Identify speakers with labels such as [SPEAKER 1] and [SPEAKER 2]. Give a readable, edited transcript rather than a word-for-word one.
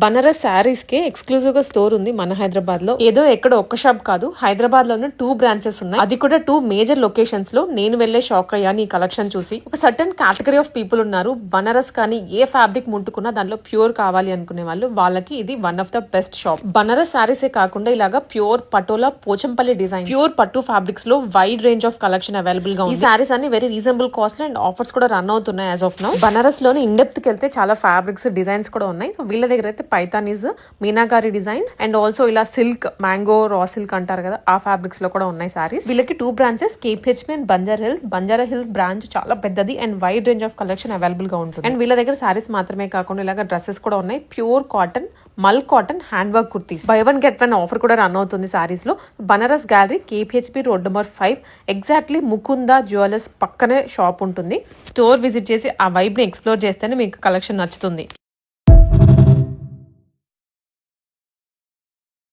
[SPEAKER 1] బనారస్ శారీస్ కి ఎక్స్క్లూజివ్ గా స్టోర్ ఉంది మన హైదరాబాద్ లో. ఏదో ఎక్కడ ఒక్క షాప్ కాదు, హైదరాబాద్ లోనే 2 బ్రాంచెస్ ఉన్నాయి. అది కూడా 2 మేజర్ లొకేషన్స్ లో. నేను వెళ్లే షాక్ అయ్యాను ఈ కలెక్షన్ చూసి. ఒక సర్టన్ కేటగిరీ ఆఫ్ పీపుల్ ఉన్నారు. బనారస్ కానీ ఏ ఫ్యాబ్రిక్ ముట్టుకున్నా దాంట్లో ప్యూర్ కావాలి అనుకునే వాళ్ళు, వాళ్ళకి ఇది one of the best shop. Banaras saris కాకుండా ఇలాగా pure Patola Pochampally design, pure పట్టు ఫ్యాబ్రిక్స్ లో wide range of collection available గా ఉంది. ఈ శారీస్ అన్ని very reasonable cost and offers కూడా రన్ అవుతున్నాయి యాజ్ ఆఫ్ నౌ. బనారస్ లోని ఇన్ డెప్త్ కి వెళ్తే చాలా ఫ్యాబ్రిక్స్ డిజైన్స్ కూడా ఉన్నాయి. సో వీళ్ళ దగ్గర అయితే Paithanis, meenakari designs and also ఇలా సిల్క్, మ్యాంగో రా సిల్క్ అంటారు కదా, ఆ ఫ్యాబ్రిక్స్ లో కూడా ఉన్నాయి సారీస్. వీళ్ళకి 2 branches, KPHP and Banjara hills branch చాలా పెద్దది and wide range of collection available గా ఉంటుంది. అండ్ వీళ్ళ దగ్గర సారీస్ మాత్రమే కాకుండా ఇలాగ డ్రెస్సెస్ కూడా ఉన్నాయి. ప్యూర్ కాటన్, మల్ cotton, hand work kurtis, by 1 get 1 offer కూడా రన్ అవుతుంది సారీస్ లో. Banaras gallery, KPHP road number 5, exactly Mukunda jewellers పక్కనే షాప్ ఉంటుంది. స్టోర్ విజిట్ చేసి ఆ వైబ్ ని ఎక్స్ప్లోర్ చేస్తేనే మీకు కలెక్షన్ నచ్చుతుంది.